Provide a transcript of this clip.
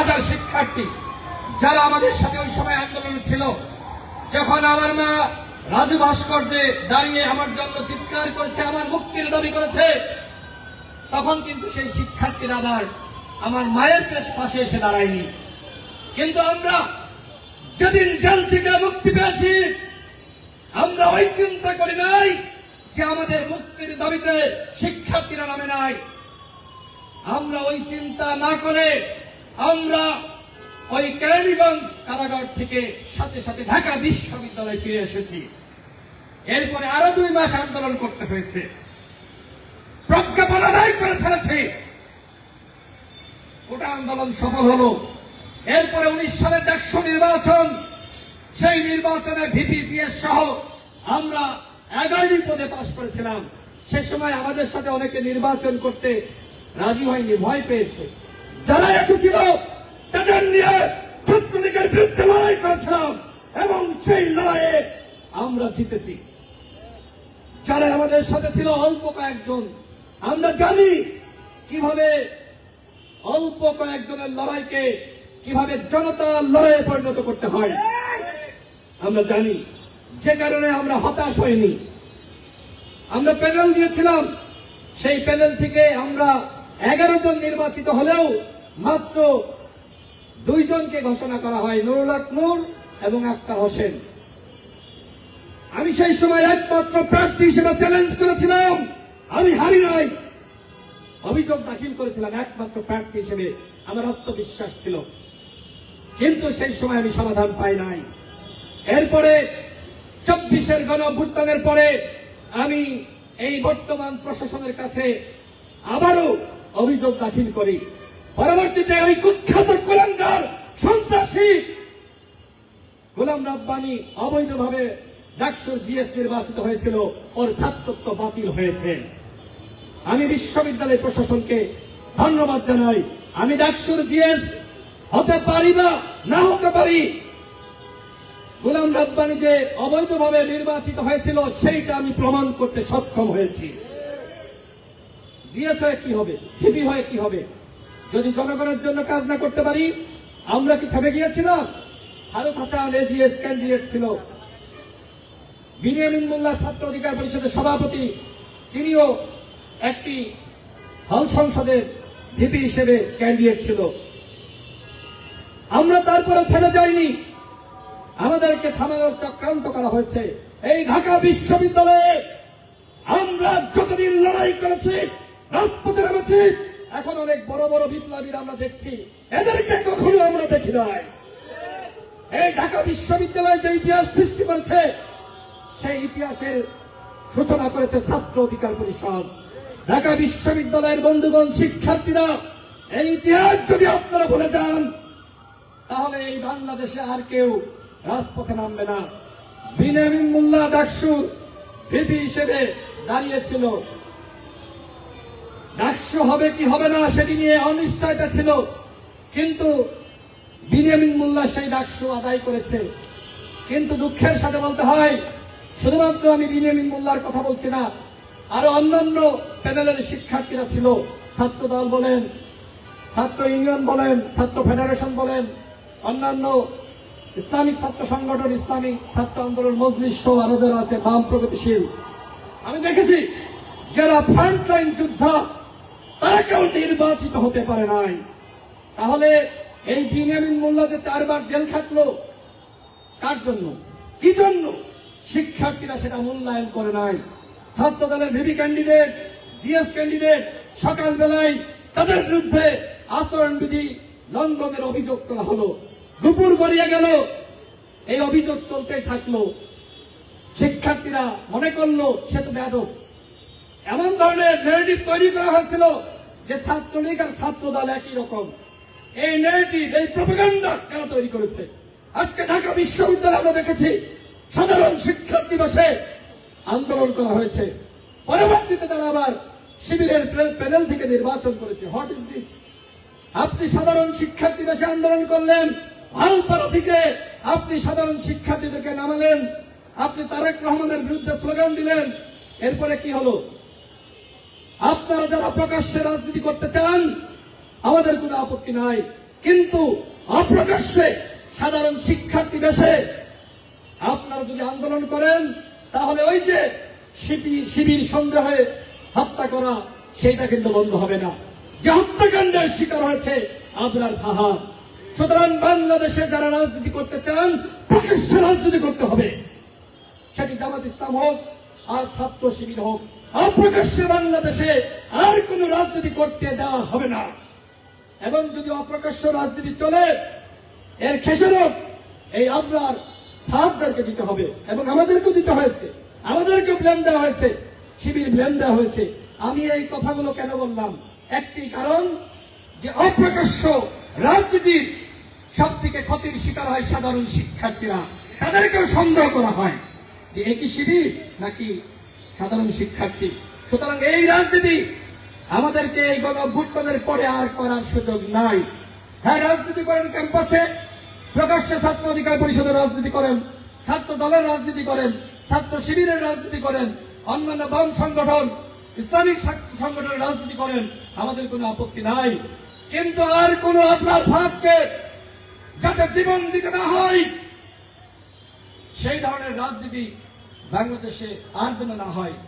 হাজার শিক্ষার্থী যারা আমাদের সাথে ওই সময় আন্দোলনে ছিল। যখন আমার মা রাজু ভাস্কর্যে দাঁড়িয়ে আমার জন্য চিৎকার করেছে, আমার মুক্তির দাবি করেছে, তখন কিন্তু সেই শিক্ষার্থীরা আবার আমার মায়ের পাশে এসে দাঁড়ায়নি। কিন্তু আমরা যেদিন জেল থেকে মুক্তি পেয়েছি, আমরা ওই চিন্তা করি নাই যে আমাদের মুক্তির দাবিতে শিক্ষার্থীরা নামে নাই। আমরা ওই চিন্তা না করে আমরা ওই কেরানীগঞ্জ কারাগার থেকে সাথে সাথে ঢাকা বিশ্ববিদ্যালয়ে ফিরে এসেছি। এরপরে আরো 2 মাস আন্দোলন করতে হয়েছে, প্রজ্ঞাপন আদায় করে ছেড়েছি। ওটা আন্দোলন সফল হলো। এরপরে 19 সালের ডাকসু নির্বাচন, সেই নির্বাচনে ভিপিজিএস সহ আমরা 11টি পদে পাশ করেছিলাম। সে সময় আমাদের সাথে অনেকে নির্বাচন করতে রাজি হয়নি, ভয় পেয়েছে। যারা এসেছিল তাদের নিয়ে ছাত্রলীগের বিরুদ্ধে লড়াই করেছিলাম এবং সেই লড়াইয়ে আমরা জিতেছি। যারা আমাদের সাথে ছিল অল্প কয়েকজন, আমরা জানি কিভাবে অল্প কয়েকজনের লড়াইকে কিভাবে জনতার লড়াইয়ে পরিণত করতে হয় আমরা জানি। যে কারণে আমরা হতাশ হইনি। আমরা প্যানেল দিয়েছিলাম, সেই প্যানেল থেকে আমরা 11 জন নির্বাচিত হলেও মাত্র 2 জনকে ঘোষণা করা হয়, নুরুল হক নূর এবং আক্তার হোসেন। আমি সেই সময় একমাত্র প্রার্থী হিসেবে চ্যালেঞ্জ করেছিলাম, আমি হারি নাই। অভিযোগ দাখিল করেছিলাম একমাত্র প্রার্থী হিসেবে, আমার আত্মবিশ্বাস ছিল। কিন্তু সেই সময় আমি সমাধান পাই নাই। এরপরে 24-এর গণঅভ্যুত্থানের পরে আমি এই বর্তমান প্রশাসনের কাছে আবারও অভিযোগ দাখিল করি। পরবর্তীতে ওই কুখ্যাত কুলাঙ্গার সন্ত্রাসী গোলাম রাব্বানী অবৈধভাবে ডাকসুর জিএস নির্বাচিত হয়েছিল, ওর ছাত্রত্ব বাতিল হয়েছে। আমি বিশ্ববিদ্যালয় প্রশাসনকে ধন্যবাদ জানাই। আমি ডাকসুর জিএস হতে পারি বা না হতে পারি, গোলাম রাব্বানী যে অবৈধভাবে নির্বাচিত হয়েছিল সেইটা আমি প্রমাণ করতে সক্ষম হয়েছি। জিএস হয়ে কি হবে, ভিপি হয়ে কি হবে, যদি জনগণের জন্য কাজ না করতে পারি? আমরা কি থেমে গিয়েছিলাম? ফারুক হাসান এজিএস ক্যান্ডিডেট ছিল, বিনিয়ামিন মোল্লা ছাত্র অধিকার পরিষদের সভাপতি, তিনিও একটি হল সংসদের ভিপি হিসেবে ক্যান্ডিডেট ছিল। আমরা তারপরে থেমে যাইনি, আমাদেরকে থামানোর চক্রান্ত করা হয়েছে। এই ঢাকা বিশ্ববিদ্যালয়ে আমরা যতদিন লড়াই করেছি, রাজপথে নেমেছি, এখন অনেক বড় বড় বিপ্লবীরা আমরা দেখছি, এদেরকে কখনো আমরা দেখি নাই। এই ঢাকা বিশ্ববিদ্যালয় যে ইতিহাস সৃষ্টি করেছে, সেই ইতিহাসের সূচনা করেছে ছাত্র অধিকার পরিষদ। ঢাকা বিশ্ববিদ্যালয়ের বন্ধুগণ, শিক্ষার্থীরা, এই ইতিহাস যদি আপনারা ভুলে যান, তাহলে এই বাংলাদেশে আর কেউ রাজপথে নামবে না। বিনিয়ামিন মোল্লা ডাকসু ভিপি হিসেবে দাঁড়িয়েছিল, ডাকসু হবে কি হবে না সেটি নিয়ে অনিশ্চয়তা ছিল, কিন্তু বিনিয়ামিন মোল্লা সেই ডাকসু আদায় করেছে। কিন্তু দুঃখের সাথে বলতে হয়, শুধুমাত্র আমি বিনিয়ামিন মোল্লার কথা বলছি না, আরো অন্যান্য প্যানেলের শিক্ষার্থীরা ছিল, ছাত্র দল বলেন, ছাত্র ইউনিয়ন বলেন, ছাত্র ফেডারেশন বলেন, অন্যান্য ইসলামিক ছাত্র সংগঠন, ইসলামিক ছাত্র আন্দোলন, মজলিস সহ আরো যারা আছে বাম প্রগতিশীল, আমি দেখেছি যারা ফ্রন্টলাইন যোদ্ধা, তারা কেউ নির্বাচিত হতে পারে নাই। তাহলে এই বিনিয়ামিন মোল্লা যে 4 বার জেল খাটলো, কার জন্য, কি জন্য? শিক্ষার্থীরা সেটা মূল্যায়ন করে নাই। ছাত্র দলের ভিপি ক্যান্ডিডেট, জিএস ক্যান্ডিডেট সকালবেলায় তাদের বিরুদ্ধে আচরণবিধি লঙ্ঘনের অভিযোগ করা হলো, দুপুর গড়িয়ে গেল, এই অভিযোগ চলতেই থাকলো। শিক্ষার্থীরা মনে করলো সে তো বেয়াদব। এমন ধরনের ন্যারেটিভ তৈরি করা হয়েছিল যে ছাত্রলীগ আর ছাত্র দল একই রকম। এই ন্যারেটিভ, এই প্রপাগান্ডা কেন তৈরি করেছে? আজকে ঢাকা বিশ্ববিদ্যালয়ে আমরা দেখেছি সাধারণ শিক্ষার্থী বসে আন্দোলন করা হয়েছে, পরবর্তীতে তারা আবার শিবিরের প্যানেল থেকে নির্বাচন করেছে। What is this? আপনি সাধারণ শিক্ষার্থী বসে আন্দোলন করলেন, ভালপাড়া থেকে আপনি সাধারণ শিক্ষার্থীদেরকে নামালেন, আপনি তারেক রহমানের বিরুদ্ধে স্লোগান দিলেন, এরপরে কি হলো? আপনারা যারা প্রকাশ্যে রাজনীতি করতে চান, আমাদের কোনো আপত্তি নাই, কিন্তু অপ্রকাশ্যে সাধারণ শিক্ষার্থী বেশে আপনারা যদি আন্দোলন করেন তাহলে ওই যে শিবির সন্দেহে হত্যা করা সেটা কিন্তু বন্ধ হবে না। যে হত্যাকাণ্ডের শিকার হয়েছে আবরার ফাহাদ। সুতরাং বাংলাদেশে যারা রাজনীতি করতে চান প্রকাশ্য রাজনীতি করতে হবে, সেটি জামাত ইসলাম হোক আর ছাত্র শিবির হোক। অপ্রকাশ্যে বাংলাদেশে আর কোন রাজনীতি করতে দেওয়া হবে না। এবং যদি অপ্রকাশ্য রাজনীতি চলে এর খেসারত এই আবরার ফাহাদদেরকে দিতে হবে এবং আমাদেরকেও দিতে হয়েছে, আমাদেরকে ব্লেম দেওয়া হয়েছে, শিবির ব্লেম দেওয়া হয়েছে। আমি এই কথাগুলো কেন বললাম? একটি কারণ যে অপ্রকাশ্য রাজনীতির সব থেকে ক্ষতির শিকার হয় সাধারণ শিক্ষার্থীরা। তাদেরকেও সন্দেহ করা হয় যে একই শিবির নাকি সাধারণ শিক্ষার্থী। সুতরাং এই রাজনীতি আমাদেরকে এই গণঅভ্যুত্থানের পরে আর করার সুযোগ নাই। হ্যাঁ, রাজনীতি করেন ক্যাম্পাসে, প্রকাশ্যে ছাত্র অধিকার পরিষদের রাজনীতি করেন, ছাত্র দলের রাজনীতি করেন, ছাত্র শিবিরের রাজনীতি করেন, অন্যান্য বাম সংগঠন ইসলামিক সংগঠনের রাজনীতি করেন, আমাদের কোনো আপত্তি নাই। কিন্তু আর কোন আপনার ভাবকে যাতে জীবন দিতে না হয় সেই ধরনের রাজনীতি বাংলাদেশে আর যেন না হয়।